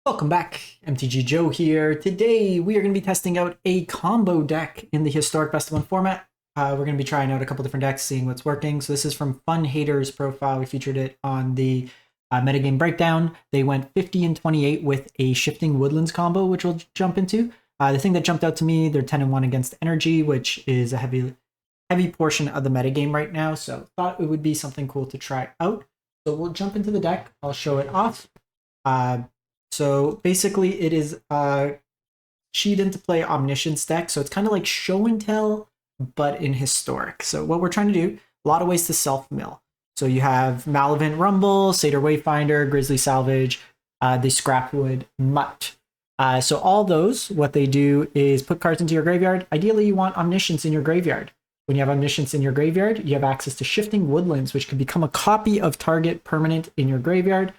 Welcome back, MTG Joe here. Today we are going to be testing out a combo deck in the Historic Best of 1 format. We're going to be trying out a couple different decks, seeing what's working. So this is from Fun Haters profile. We featured it on the metagame breakdown. They went 50 and 28 with a Shifting Woodlands combo, which we'll jump into. The thing that jumped out to me, they're 10 and 1 against Energy, which is a heavy portion of the metagame right now. So thought it would be something cool to try out. So we'll jump into the deck. I'll show it off. So basically it is a cheat into play omniscience deck. So it's kind of like show and tell, but in historic. So what we're trying to do, a lot of ways to self-mill. So you have Malavant Rumble, Satyr Wayfinder, Grizzly Salvage, the Scrapwood Mutt. So all those, what they do is put cards into your graveyard. Ideally, you want omniscience in your graveyard. When you have omniscience in your graveyard, you have access to Shifting Woodlands, which can become a copy of target permanent in your graveyard.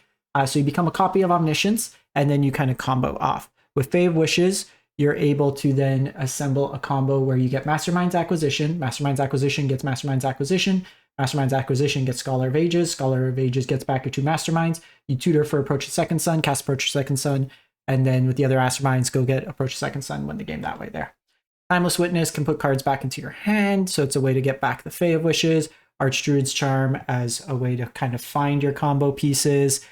So you become a copy of omniscience, and then you kind of combo off. With Fae of Wishes, you're able to then assemble a combo where you get Mastermind's Acquisition. Mastermind's Acquisition gets Mastermind's Acquisition. Mastermind's Acquisition gets Scholar of Ages. Scholar of Ages gets back your two Masterminds. You tutor for Approach the Second Sun, cast Approach the Second Sun, and then with the other Masterminds, go get Approach the Second Sun, win the game that way there. Timeless Witness can put cards back into your hand, so it's a way to get back the Fae of Wishes. Archdruid's Charm as a way to kind of find your combo pieces.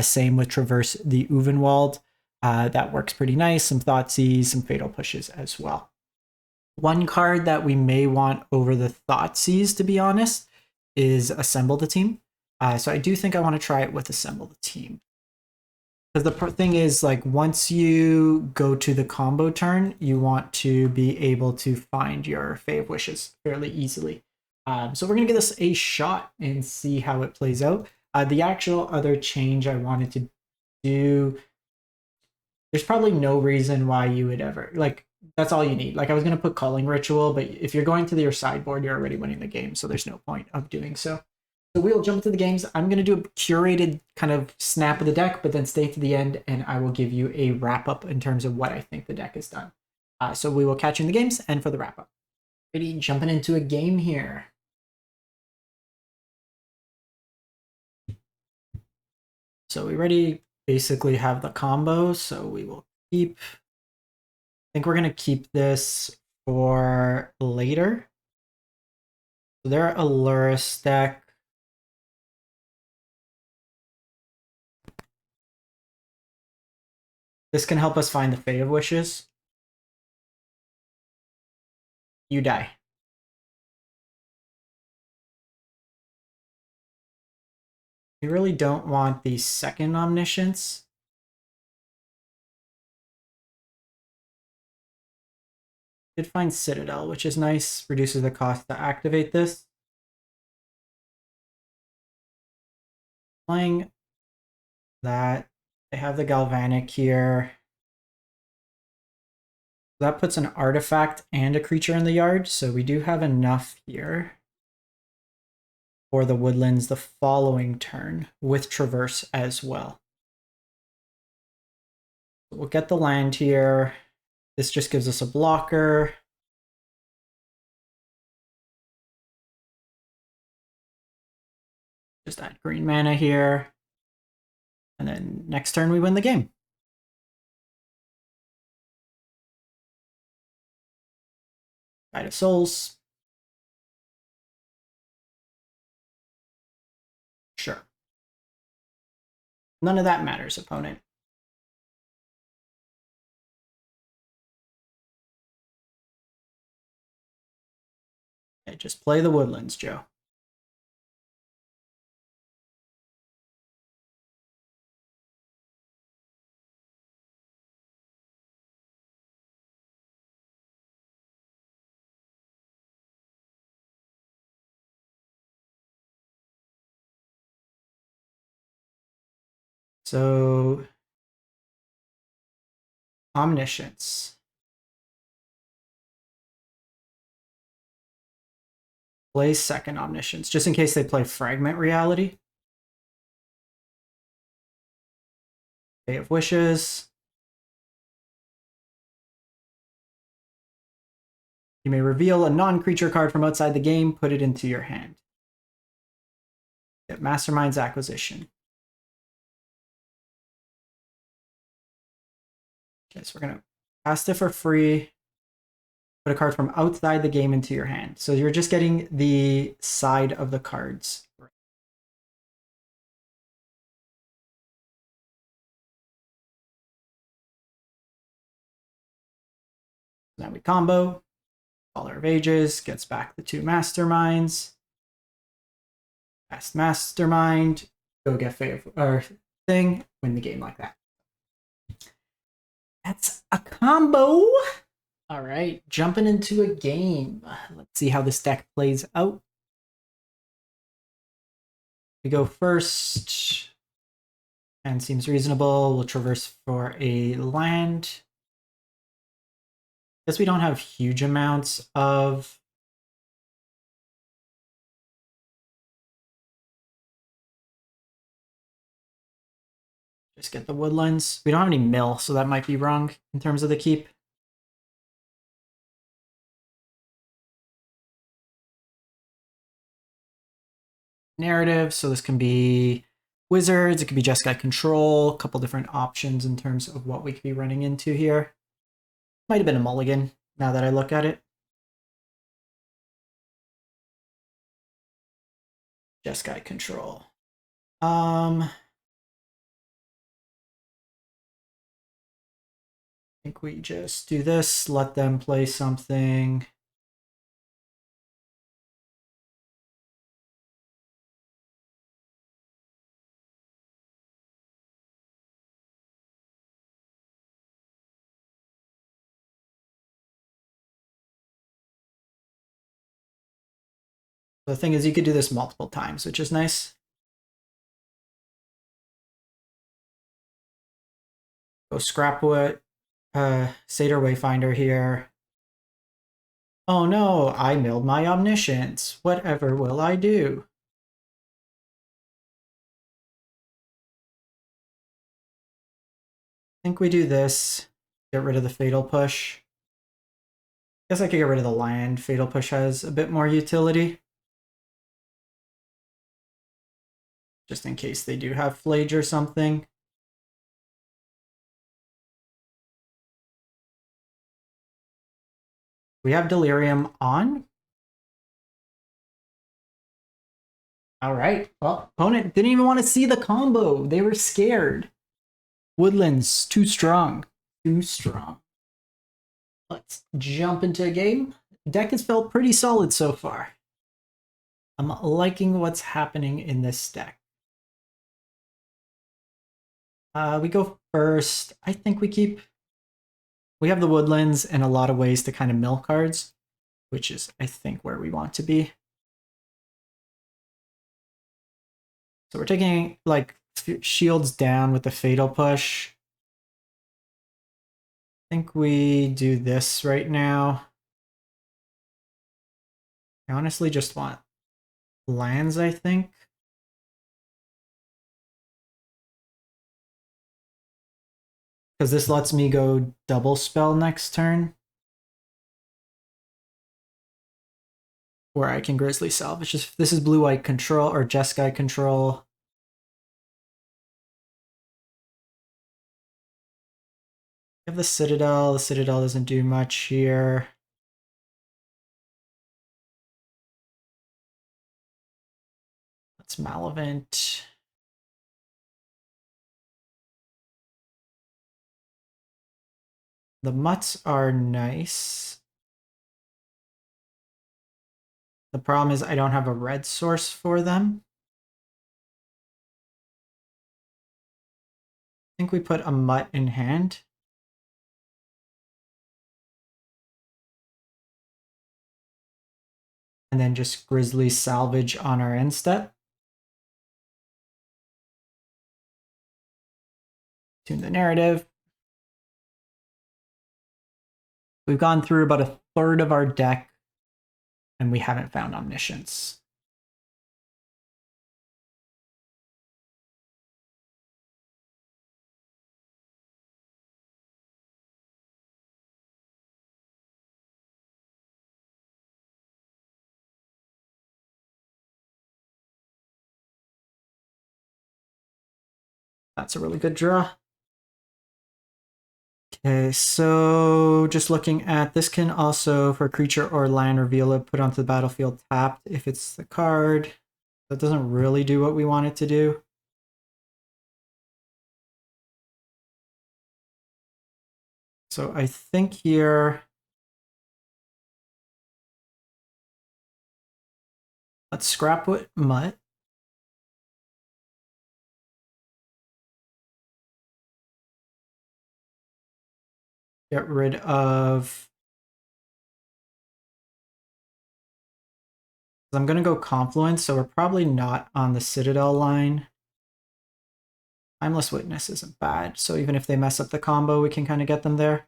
Same with Traverse the Uvenwald. That works pretty nice. Some Thoughtseize, some Fatal Pushes as well. One card that we may want over the Thoughtseize, to be honest, is Assemble the Team. So I do think I want to try it with Assemble the Team. Because the thing is, like, once you go to the combo turn, you want to be able to find your Fae of Wishes fairly easily. So we're going to give this a shot and see how it plays out. The actual other change I wanted to do, there's probably no reason why you would ever, like, that's all you need. Like, I was going to put Culling Ritual, but if you're going to your sideboard, you're already winning the game, so there's no point of doing so. So we'll jump into the games. I'm going to do a curated kind of snap of the deck, but then stay to the end, and I will give you a wrap-up in terms of what I think the deck has done. So we will catch you in the games and for the wrap-up. Ready, jumping into a game here. So we already basically have the combo, so we will keep, I think we're going to keep this for later. So they're a Lurrus deck. This can help us find the Fae of Wishes. You die. We really don't want the second Omniscience. Did find Citadel, which is nice. Reduces the cost to activate this. Playing that. They have the Galvanic here. That puts an artifact and a creature in the yard, so we do have enough here for the Woodlands the following turn with Traverse as well. We'll get the land here. This just gives us a blocker. Just add green mana here. And then next turn we win the game. Guide of Souls. Sure. None of that matters, opponent. Okay, just play the Woodlands, Joe. So, Omniscience. Play second Omniscience, just in case they play Fragment Reality. Fae of Wishes. You may reveal a non-creature card from outside the game, put it into your hand. Get Mastermind's Acquisition. Okay, so we're gonna cast it for free. Put a card from outside the game into your hand. So you're just getting the side of the cards. Now we combo. Caller of Ages gets back the 2 Masterminds. Fast Mastermind. Go get or thing. Win the game like that. That's a combo. All right, jumping into a game. Let's see how this deck plays out. We go first. And seems reasonable. We'll traverse for a land. Guess we don't have huge amounts of just get the Woodlands. We don't have any mill, so that might be wrong in terms of the keep. Narrative, so this can be wizards, it could be Jeskai Control, a couple different options in terms of what we could be running into here. Might have been a mulligan, now that I look at it. Jeskai Control. I think we just do this, let them play something. The thing is, you could do this multiple times, which is nice. Go Scrapwood, Satyr Wayfinder here. Oh no, I milled my omniscience. Whatever will I do? I think we do this. Get rid of the Fatal Push. Guess I could get rid of the land. Fatal Push has a bit more utility. Just in case they do have Flage or something. We have Delirium on. All right. Well, opponent didn't even want to see the combo. They were scared. Woodlands, too strong. Too strong. Let's jump into a game. Deck has felt pretty solid so far. I'm liking what's happening in this deck. We go first. I think we have the Woodlands and a lot of ways to kind of mill cards, which is, I think, where we want to be. So we're taking, like, shields down with the Fatal Push. I think we do this right now. I honestly just want lands, I think. Because this lets me go double spell next turn. Where I can Grizzly Salvage. This is blue-white control or Jeskai Control. We have the Citadel. The Citadel doesn't do much here. That's Malavant. The Mutts are nice. The problem is I don't have a red source for them. I think we put a Mutt in hand. And then just Grizzly Salvage on our end step. Tune the narrative. We've gone through about a third of our deck and we haven't found Omniscience. That's a really good draw. Okay, so just looking at this can also, for creature or land, reveal it, put onto the battlefield tapped if it's the card. That doesn't really do what we want it to do. So I think here, let's scrap with Mutt. Get rid of... I'm going to go Confluence, so we're probably not on the Citadel line. Timeless Witness isn't bad, so even if they mess up the combo, we can kind of get them there.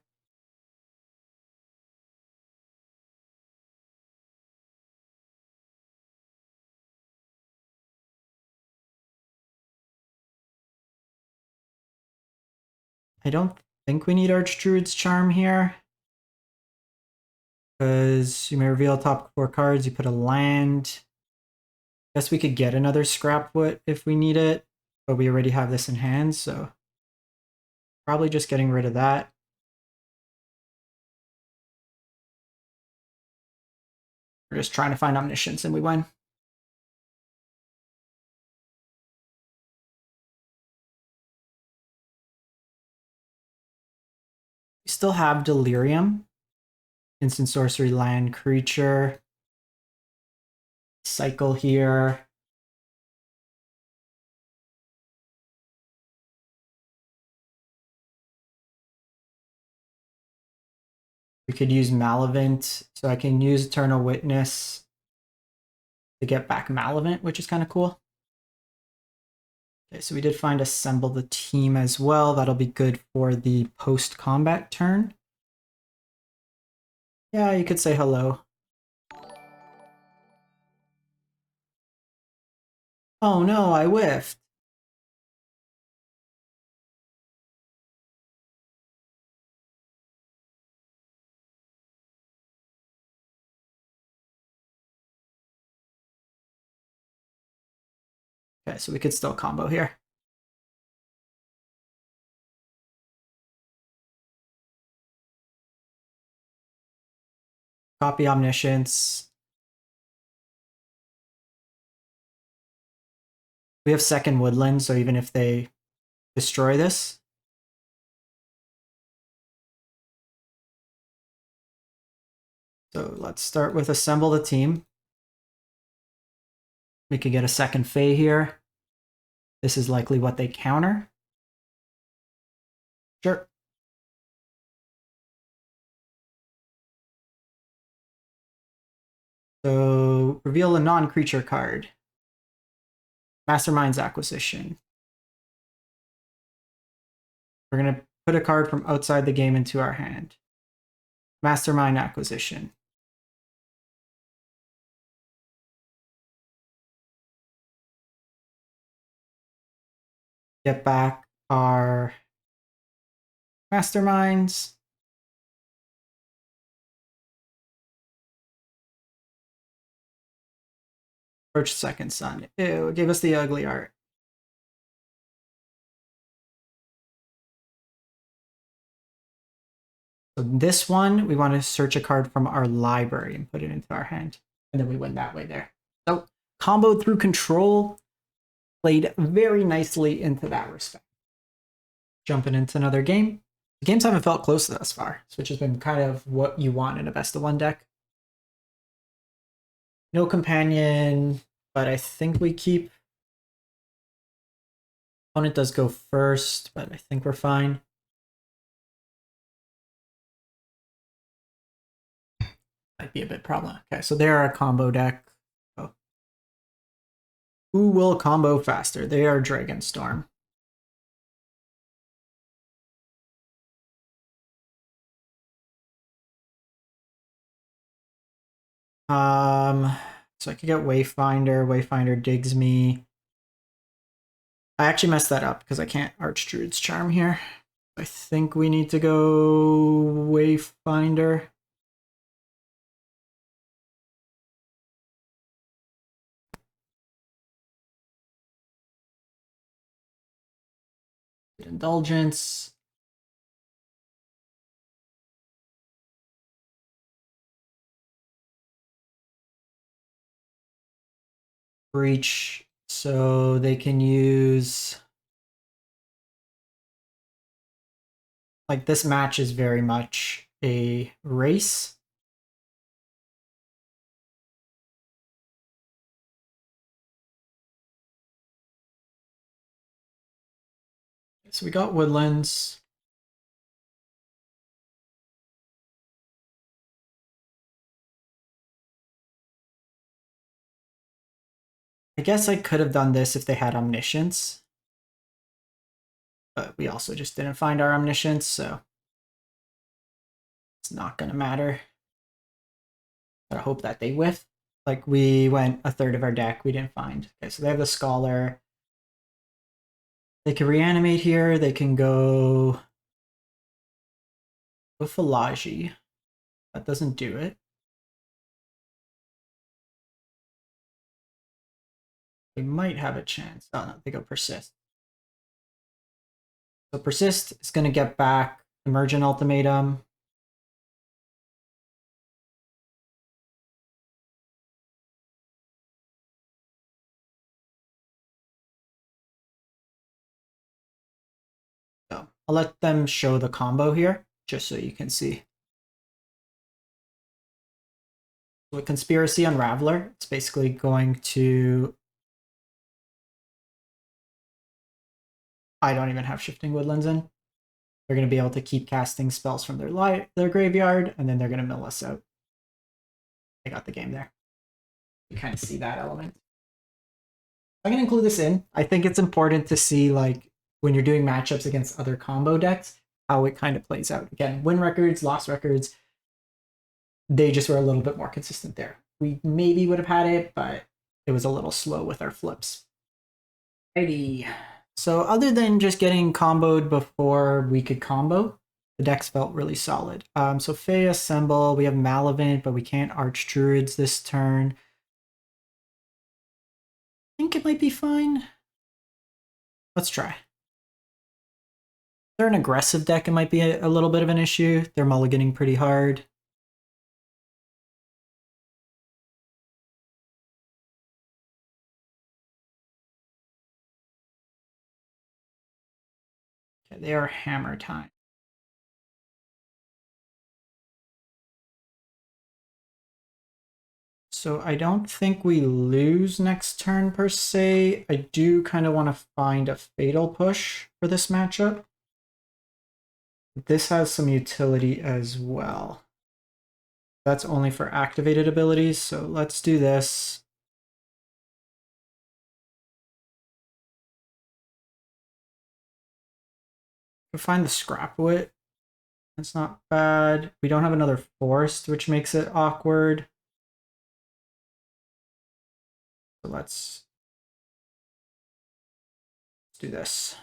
I don't think we need Archdruid's Charm here, because you may reveal top 4 cards, you put a land. Guess we could get another Scrapwood if we need it, but we already have this in hand, so probably just getting rid of that. We're just trying to find Omniscience and we win. We still have Delirium. Instant sorcery, land, creature. Cycle here. We could use Malavant, so I can use Eternal Witness to get back Malavant, which is kind of cool. Okay, so we did find Assemble the Team as well. That'll be good for the post-combat turn. Yeah, you could say hello. Oh no, I whiffed. Okay, so we could still combo here. Copy Omniscience. We have second Woodlands, so even if they destroy this, so let's start with Assemble the Team. We could get a second Fae here. This is likely what they counter. Sure. So reveal a non-creature card. Mastermind's Acquisition. We're going to put a card from outside the game into our hand. Mastermind Acquisition. Get back our Masterminds. Approach Second Sun. Ew, it gave us the ugly art. So this one, we want to search a card from our library and put it into our hand. And then we win that way there. So combo through control, played very nicely into that respect. Jumping into another game. The games haven't felt close thus far, which has been kind of what you want in a best of one deck. No companion, but I think we keep. Opponent does go first, but I think we're fine. Might be a bit problem. Okay, so they're a combo deck. Oh. Who will combo faster? They are Dragonstorm. So I could get Wayfinder. Wayfinder digs me. I actually messed that up because I can't Archdruid's Charm here. I think we need to go Wayfinder. Indulgence. breach, so they can use... Like, this match is very much a race. So we got Woodlands. I guess I could have done this if they had omniscience. But we also just didn't find our omniscience, so it's not going to matter. But I hope that they whiff. Like, we went a third of our deck, we didn't find. Okay, so they have the Scholar. They can reanimate here. They can go with Philagi. That doesn't do it. They might have a chance. Oh, no, they go Persist. So Persist is going to get back Emergent Ultimatum. So I'll let them show the combo here, just so you can see. So a Conspiracy Unraveler, it's basically going to... I don't even have Shifting Woodlands in. They're going to be able to keep casting spells from their graveyard, and then they're going to mill us out. I got the game there. You kind of see that element. I'm going to include this in. I think it's important to see, like, when you're doing matchups against other combo decks, how it kind of plays out. Again, win records, loss records, they just were a little bit more consistent there. We maybe would have had it, but it was a little slow with our flips. Righty. So other than just getting comboed before we could combo, the decks felt really solid. So Fey Assemble, we have Malavant, but we can't Arch Druids this turn. I think it might be fine. Let's try. If they're an aggressive deck, it might be a little bit of an issue. They're mulliganing pretty hard. Okay, they are Hammer Time. So I don't think we lose next turn per se. I do kind of want to find a Fatal Push for this matchup. This has some utility as well. That's only for activated abilities, so let's do this. We'll find the Scrapwit. That's not bad. We don't have another Forest, which makes it awkward. So let's do this.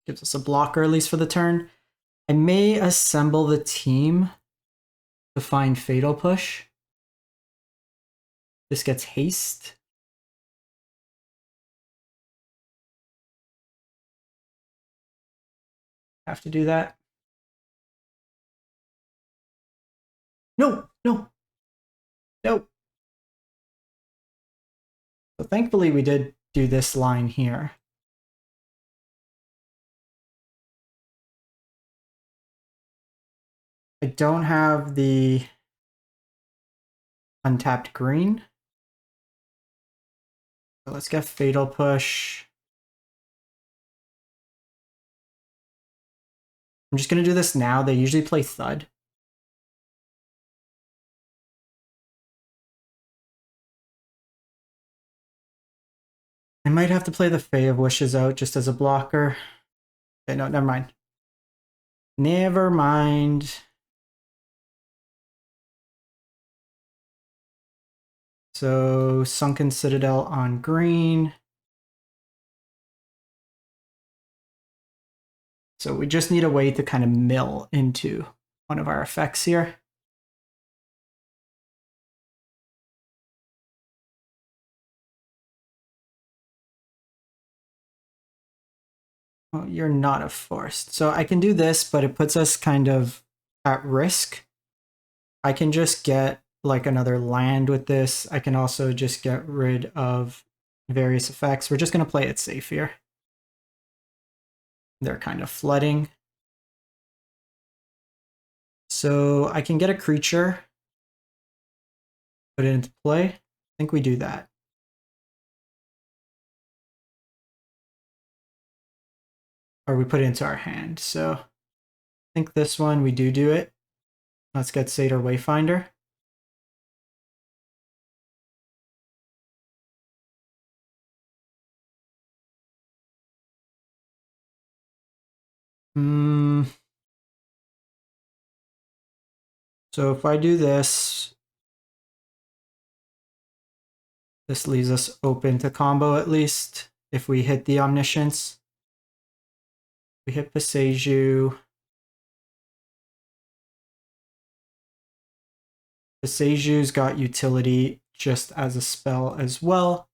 Gives us a blocker, at least for the turn. I may assemble the team to find Fatal Push. This gets haste. Have to do that. No, no, no. So thankfully we did do this line here. I don't have the untapped green. So let's get Fatal Push. I'm just going to do this now. They usually play Thud. I might have to play the Fae of Wishes out just as a blocker. Okay, no, never mind. Never mind. So Sunken Citadel on green. So we just need a way to kind of mill into one of our effects here. Oh, you're not a forced. So I can do this, but it puts us kind of at risk. I can just get like another land with this. I can also just get rid of various effects. We're just going to play it safe here. They're kind of flooding. So I can get a creature, put it into play. I think we do that. Or we put it into our hand. So I think this one we do it. Let's get Satyr Wayfinder. So if I do this, this leaves us open to combo at least. If we hit the Omniscience, we hit Passeju. Passeju's got utility just as a spell as well.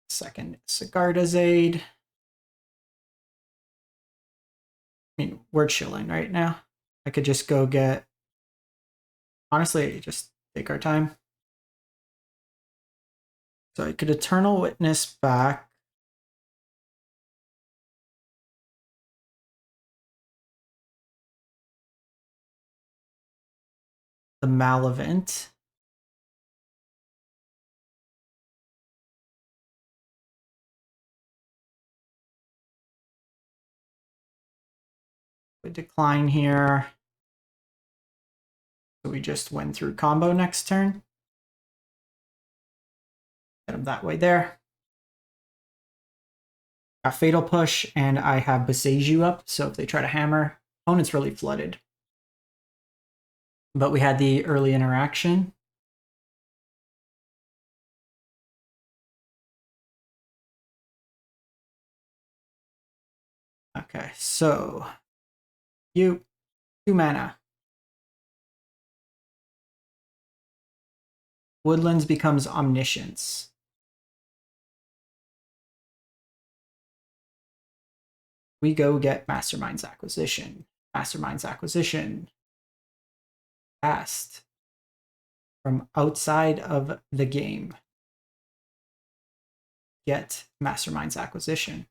Second, Sigarda's Aid. I mean, we're chilling right now. I could just go get, honestly, just take our time. So I could Eternal Witness back. The Malevant. We decline here. So we just went through combo next turn. Get him that way there. Got Fatal Push, and I have Passeju up, so if they try to hammer, opponent's really flooded. But we had the early interaction. Okay, so you 2 mana. Woodlands becomes Omniscience. We go get Mastermind's Acquisition. Mastermind's Acquisition. Cast from outside of the game. Get Mastermind's Acquisition.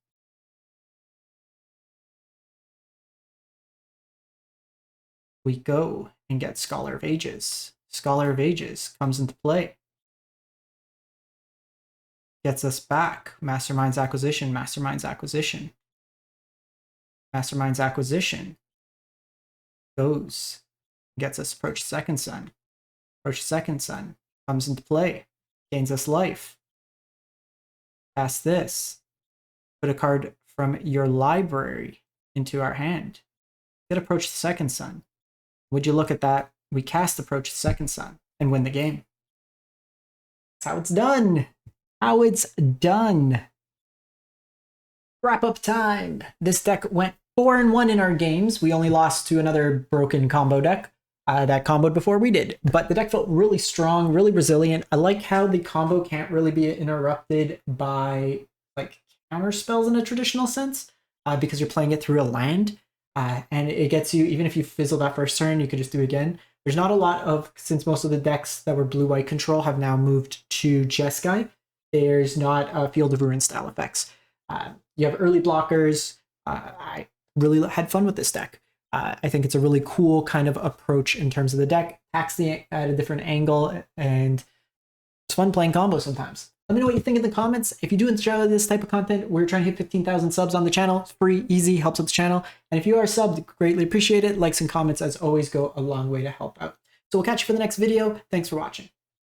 We go and get Scholar of Ages. Scholar of Ages comes into play. Gets us back. Mastermind's Acquisition, Mastermind's Acquisition. Mastermind's Acquisition goes, gets us Approach Second Sun. Approach Second Sun comes into play, gains us life. Cast this. Put a card from your library into our hand. Get Approach the Second Sun. Would you look at that? We cast Approach the Second Sun and win the game. That's how it's done. How it's done. Wrap up time. This deck went 4-1 in our games. We only lost to another broken combo deck that comboed before we did. But the deck felt really strong, really resilient. I like how the combo can't really be interrupted by like counter spells in a traditional sense because you're playing it through a land. And it gets you, even if you fizzle that first turn, you could just do it again. There's not a lot of, since most of the decks that were blue-white control have now moved to Jeskai, there's not a Field of Ruin style effects. You have early blockers. I really had fun with this deck. I think it's a really cool kind of approach in terms of the deck. Attacks at a different angle, and it's fun playing combos sometimes. Let me know what you think in the comments. If you do enjoy this type of content, we're trying to hit 15,000 subs on the channel. It's free, easy, helps out the channel. And if you are subbed, greatly appreciate it. Likes and comments, as always, go a long way to help out. So we'll catch you for the next video. Thanks for watching.